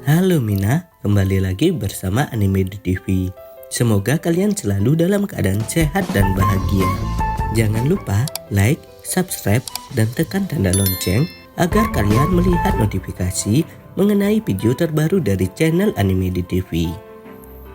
Halo Mina, kembali lagi bersama Anime di TV. Semoga kalian selalu dalam keadaan sehat dan bahagia. Jangan lupa like, subscribe, dan tekan tanda lonceng agar kalian melihat notifikasi mengenai video terbaru dari channel Anime di TV.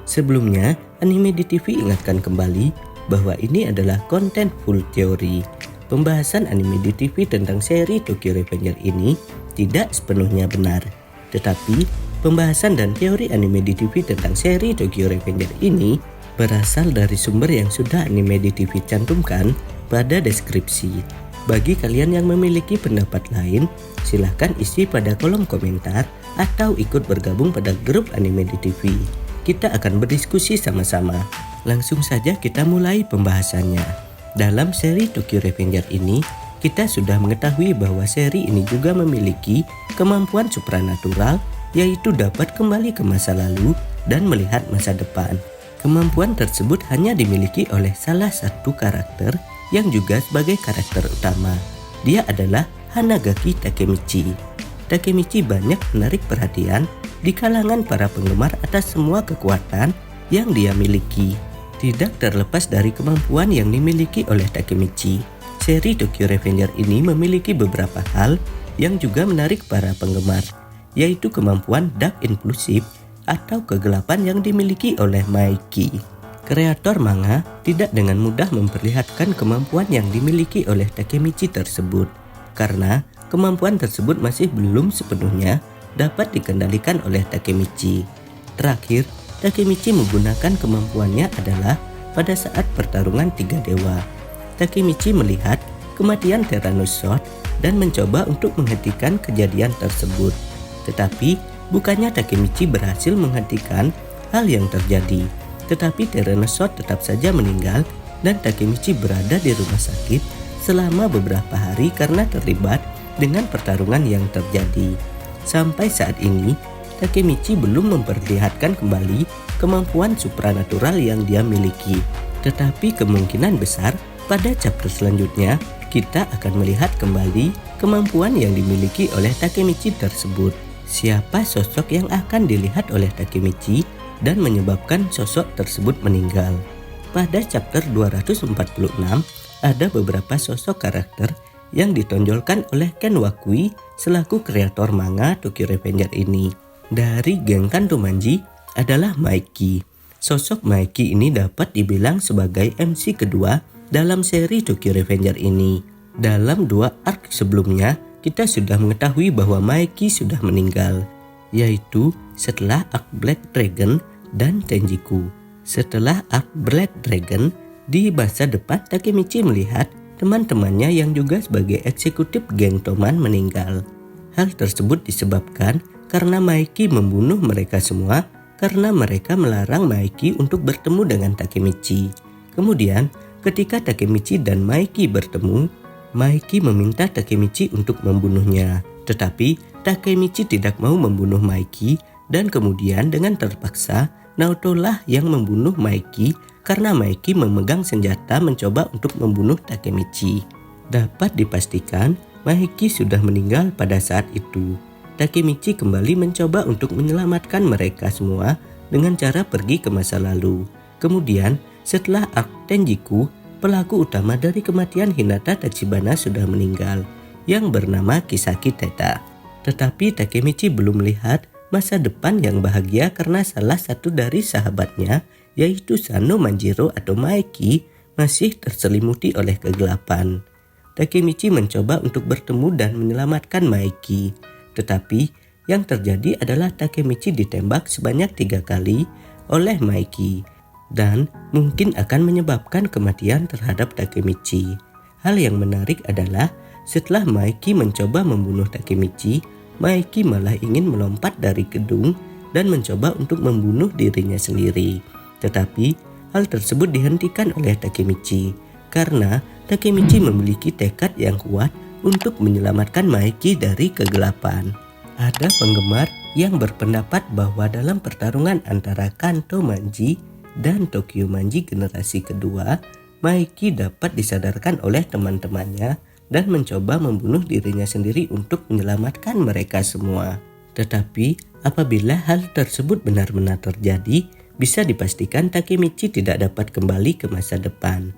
Sebelumnya, Anime di TV ingatkan kembali bahwa ini adalah konten full teori. Pembahasan Anime di TV tentang seri Tokyo Revenger ini tidak sepenuhnya benar. Tetapi, pembahasan dan teori Anime di TV tentang seri Tokyo Revenger ini berasal dari sumber yang sudah Anime di TV cantumkan pada deskripsi. Bagi kalian yang memiliki pendapat lain, silahkan isi pada kolom komentar atau ikut bergabung pada grup Anime di TV. Kita akan berdiskusi sama-sama. Langsung saja kita mulai pembahasannya. Dalam seri Tokyo Revenger ini, kita sudah mengetahui bahwa seri ini juga memiliki kemampuan supranatural, yaitu dapat kembali ke masa lalu dan melihat masa depan. Kemampuan tersebut hanya dimiliki oleh salah satu karakter yang juga sebagai karakter utama. Dia adalah Hanagaki Takemichi. Takemichi banyak menarik perhatian di kalangan para penggemar atas semua kekuatan yang dia miliki. Tidak terlepas dari kemampuan yang dimiliki oleh Takemichi, seri Tokyo Revenger ini memiliki beberapa hal yang juga menarik para penggemar, yaitu kemampuan dark inclusive atau kegelapan yang dimiliki oleh Maeki. Kreator manga tidak dengan mudah memperlihatkan kemampuan yang dimiliki oleh Takemichi tersebut, karena kemampuan tersebut masih belum sepenuhnya dapat dikendalikan oleh Takemichi. Terakhir, Takemichi menggunakan kemampuannya adalah pada saat pertarungan tiga dewa. Takemichi melihat kematian Theranos Sword dan mencoba untuk menghentikan kejadian tersebut. Tetapi bukannya Takemichi berhasil menghentikan hal yang terjadi, tetapi Theranos Sword tetap saja meninggal dan Takemichi berada di rumah sakit selama beberapa hari karena terlibat dengan pertarungan yang terjadi. Sampai saat ini, Takemichi belum memperlihatkan kembali kemampuan supranatural yang dia miliki. Tetapi kemungkinan besar pada chapter selanjutnya kita akan melihat kembali kemampuan yang dimiliki oleh Takemichi tersebut. Siapa sosok yang akan dilihat oleh Takemichi dan menyebabkan sosok tersebut meninggal? Pada chapter 246 ada beberapa sosok karakter yang ditonjolkan oleh Ken Wakui selaku kreator manga Tokyo Revenger ini. Dari geng Kantomanji adalah Maeki. Sosok Maeki ini dapat dibilang sebagai MC kedua dalam seri Tokyo Revenger ini. Dalam dua arc sebelumnya, kita sudah mengetahui bahwa Maeki sudah meninggal, yaitu setelah arc Black Dragon dan Tenjiku. Setelah arc Black Dragon, di masa depan Takemichi melihat teman-temannya yang juga sebagai eksekutif geng Toman meninggal. Hal tersebut disebabkan karena Maeki membunuh mereka semua karena mereka melarang Maeki untuk bertemu dengan Takemichi. Kemudian, ketika Takemichi dan Maeki bertemu, Maeki meminta Takemichi untuk membunuhnya. Tetapi, Takemichi tidak mau membunuh Maeki dan kemudian dengan terpaksa, Naoto lah yang membunuh Maeki karena Maeki memegang senjata mencoba untuk membunuh Takemichi. Dapat dipastikan, Maeki sudah meninggal pada saat itu. Takemichi kembali mencoba untuk menyelamatkan mereka semua dengan cara pergi ke masa lalu. Kemudian, setelah arc Tenjiku, pelaku utama dari kematian Hinata Tachibana sudah meninggal, yang bernama Kisaki Teta. Tetapi Takemichi belum melihat masa depan yang bahagia karena salah satu dari sahabatnya, yaitu Sano Manjiro atau Maeki, masih terselimuti oleh kegelapan. Takemichi mencoba untuk bertemu dan menyelamatkan Maeki. Tetapi yang terjadi adalah Takemichi ditembak sebanyak 3 kali oleh Maeki dan mungkin akan menyebabkan kematian terhadap Takemichi. Hal yang menarik adalah setelah Maeki mencoba membunuh Takemichi, Maeki malah ingin melompat dari gedung dan mencoba untuk membunuh dirinya sendiri. Tetapi hal tersebut dihentikan oleh Takemichi karena Takemichi memiliki tekad yang kuat untuk menyelamatkan Maeki dari kegelapan. Ada penggemar yang berpendapat bahwa dalam pertarungan antara Kanto Manji dan Tokyo Manji generasi kedua, Maeki dapat disadarkan oleh teman-temannya dan mencoba membunuh dirinya sendiri untuk menyelamatkan mereka semua. Tetapi Apabila hal tersebut benar-benar terjadi, bisa dipastikan Takemichi tidak dapat kembali ke masa depan.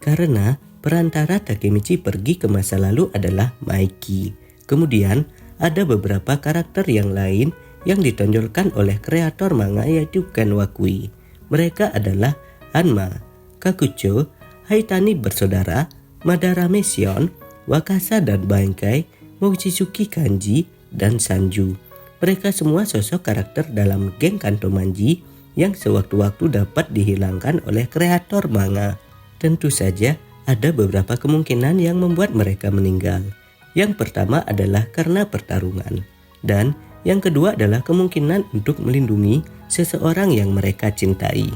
Karena perantara Takemichi pergi ke masa lalu adalah Maiki. Kemudian ada beberapa karakter yang lain yang ditonjolkan oleh kreator manga yaitu Ken Wakui. Mereka adalah Hanma, Kakucho, Haitani bersaudara, Madarame Shion, Wakasa dan Bankai, Mochizuki Kanji, dan Sanju. Mereka semua sosok karakter dalam geng Kantomanji yang sewaktu-waktu dapat dihilangkan oleh kreator manga. Tentu saja ada beberapa kemungkinan yang membuat mereka meninggal. Yang pertama adalah karena pertarungan. Dan yang kedua adalah kemungkinan untuk melindungi seseorang yang mereka cintai.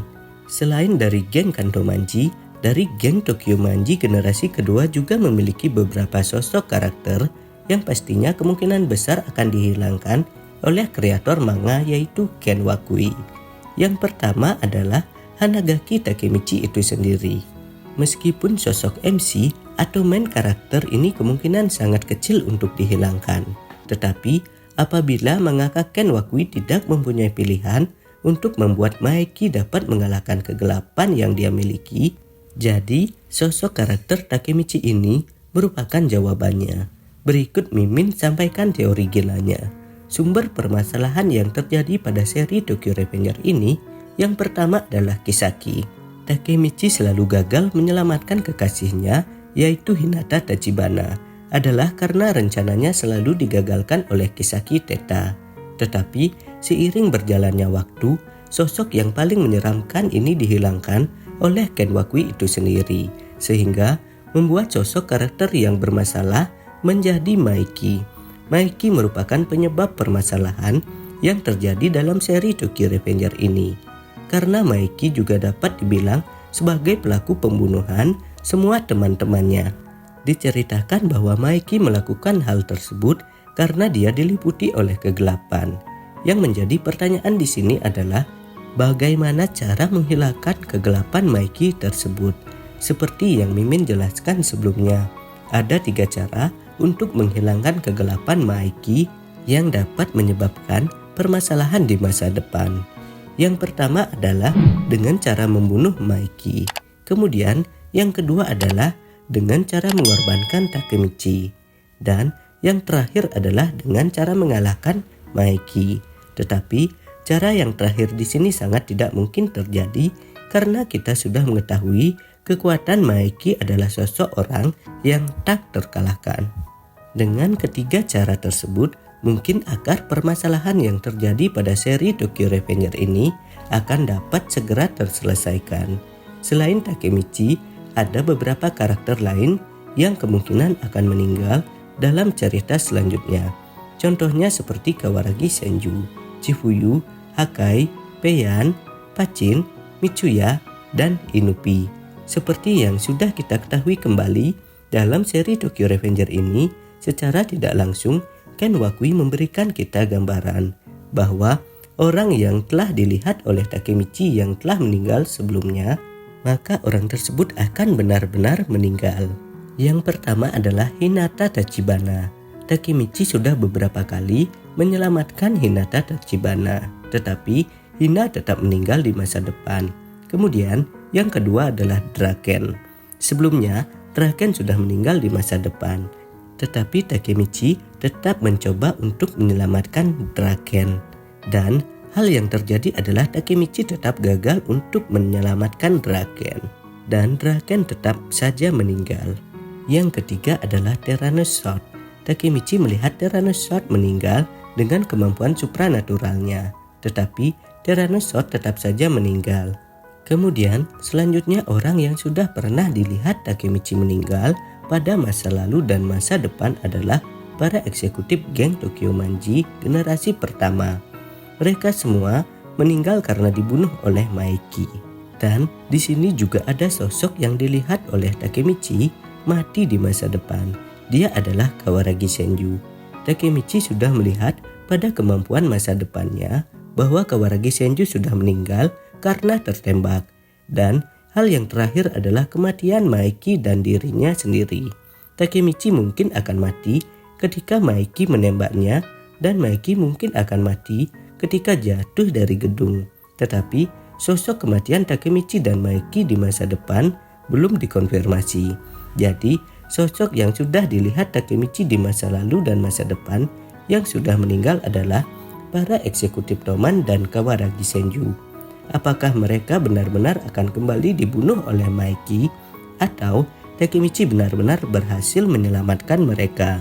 Selain dari geng Kantomanji, dari geng Tokyo Manji generasi kedua juga memiliki beberapa sosok karakter yang pastinya kemungkinan besar akan dihilangkan oleh kreator manga yaitu Ken Wakui. Yang pertama adalah Hanagaki Takemichi itu sendiri. Meskipun sosok MC atau main karakter ini kemungkinan sangat kecil untuk dihilangkan, tetapi apabila mangaka Ken Wakui tidak mempunyai pilihan untuk membuat Maiki dapat mengalahkan kegelapan yang dia miliki, jadi sosok karakter Takemichi ini merupakan jawabannya. Berikut Mimin sampaikan teori gilanya. Sumber permasalahan yang terjadi pada seri Tokyo Revenger ini yang pertama adalah Kisaki. Takemichi selalu gagal menyelamatkan kekasihnya yaitu Hinata Tachibana adalah karena rencananya selalu digagalkan oleh Kisaki Teta. Tetapi seiring berjalannya waktu, sosok yang paling menyeramkan ini dihilangkan oleh Ken Wakui itu sendiri, sehingga membuat sosok karakter yang bermasalah menjadi Maiki. Maiki merupakan penyebab permasalahan yang terjadi dalam seri Tokyo Revenger ini. Karena Maiki juga dapat dibilang sebagai pelaku pembunuhan semua teman-temannya. Diceritakan bahwa Maiki melakukan hal tersebut karena dia diliputi oleh kegelapan. Yang menjadi pertanyaan di sini adalah bagaimana cara menghilangkan kegelapan Maiki tersebut. Seperti yang Mimin jelaskan sebelumnya, ada 3 cara untuk menghilangkan kegelapan Maiki yang dapat menyebabkan permasalahan di masa depan. Yang pertama adalah dengan cara membunuh Maiki. Kemudian yang kedua adalah dengan cara mengorbankan Takemichi. Dan yang terakhir adalah dengan cara mengalahkan Maiki. Tetapi cara yang terakhir di sini sangat tidak mungkin terjadi karena kita sudah mengetahui kekuatan Maiki adalah sosok orang yang tak terkalahkan. Dengan ketiga cara tersebut, mungkin akar permasalahan yang terjadi pada seri Tokyo Revenger ini akan dapat segera terselesaikan. Selain Takemichi, ada beberapa karakter lain yang kemungkinan akan meninggal dalam cerita selanjutnya. Contohnya seperti Kawaragi Senju, Chifuyu, Hakai, Peian, Pachin, Mitsuya, dan Inupi. Seperti yang sudah kita ketahui kembali, dalam seri Tokyo Revenger ini, secara tidak langsung Ken Wakui memberikan kita gambaran bahwa orang yang telah dilihat oleh Takemichi yang telah meninggal sebelumnya, maka orang tersebut akan benar-benar meninggal. Yang pertama adalah Hinata Tachibana. Takemichi sudah beberapa kali menyelamatkan Hinata Tachibana, tetapi Hina tetap meninggal di masa depan. Kemudian yang kedua adalah Draken. Sebelumnya Draken sudah meninggal di masa depan, tetapi Takemichi tetap mencoba untuk menyelamatkan Draken. Dan hal yang terjadi adalah Takemichi tetap gagal untuk menyelamatkan Draken, dan Draken tetap saja meninggal. Yang ketiga adalah Tyrannus Sword. Takemichi melihat Tyrannus Sword meninggal dengan kemampuan supranaturalnya, tetapi Tyrannus Sword tetap saja meninggal. Kemudian selanjutnya orang yang sudah pernah dilihat Takemichi meninggal pada masa lalu dan masa depan adalah para eksekutif geng Tokyo Manji generasi pertama. Mereka semua meninggal karena dibunuh oleh Maiki. Dan di sini juga ada sosok yang dilihat oleh Takemichi mati di masa depan. Dia adalah Kawaragi Senju. Takemichi sudah melihat pada kemampuan masa depannya bahwa Kawaragi Senju sudah meninggal karena tertembak. Dan hal yang terakhir adalah kematian Maiki dan dirinya sendiri. Takemichi mungkin akan mati ketika Maiki menembaknya, dan Maiki mungkin akan mati ketika jatuh dari gedung. Tetapi sosok kematian Takemichi dan Maeki di masa depan belum dikonfirmasi. Jadi sosok yang sudah dilihat Takemichi di masa lalu dan masa depan yang sudah meninggal adalah para eksekutif Toman dan Kawaragi Senju. Apakah mereka benar-benar akan kembali dibunuh oleh Maeki atau Takemichi benar-benar berhasil menyelamatkan mereka?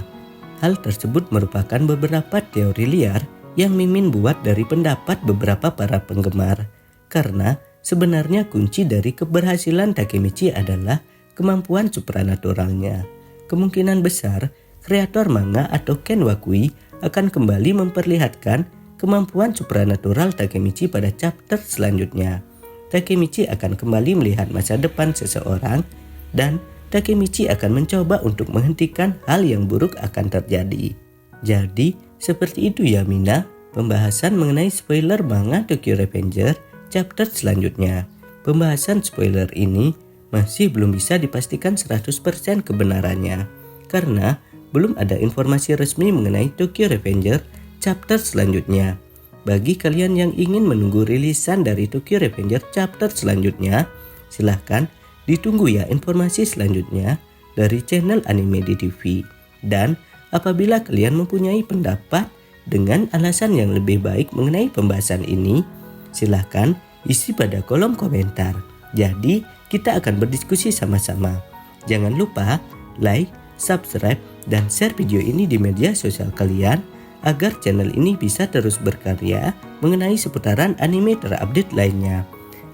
Hal tersebut merupakan beberapa teori liar yang Mimin buat dari pendapat beberapa para penggemar. Karena sebenarnya kunci dari keberhasilan Takemichi adalah kemampuan supranaturalnya. Kemungkinan besar kreator manga atau Ken Wakui akan kembali memperlihatkan kemampuan supranatural Takemichi pada chapter selanjutnya. Takemichi akan kembali melihat masa depan seseorang dan Takemichi akan mencoba untuk menghentikan hal yang buruk akan terjadi. Jadi, seperti itu ya Mina, pembahasan mengenai spoiler manga Tokyo Revenger chapter selanjutnya. Pembahasan spoiler ini masih belum bisa dipastikan 100% kebenarannya, karena belum ada informasi resmi mengenai Tokyo Revenger chapter selanjutnya. Bagi kalian yang ingin menunggu rilisan dari Tokyo Revenger chapter selanjutnya, silahkan ditunggu ya informasi selanjutnya dari channel Anime di TV. Dan apabila kalian mempunyai pendapat dengan alasan yang lebih baik mengenai pembahasan ini, silahkan isi pada kolom komentar. Jadi kita akan berdiskusi sama-sama. Jangan lupa like, subscribe, dan share video ini di media sosial kalian agar channel ini bisa terus berkarya mengenai seputaran anime terupdate lainnya.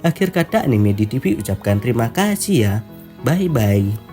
Akhir kata Anime di TV ucapkan terima kasih ya. Bye bye.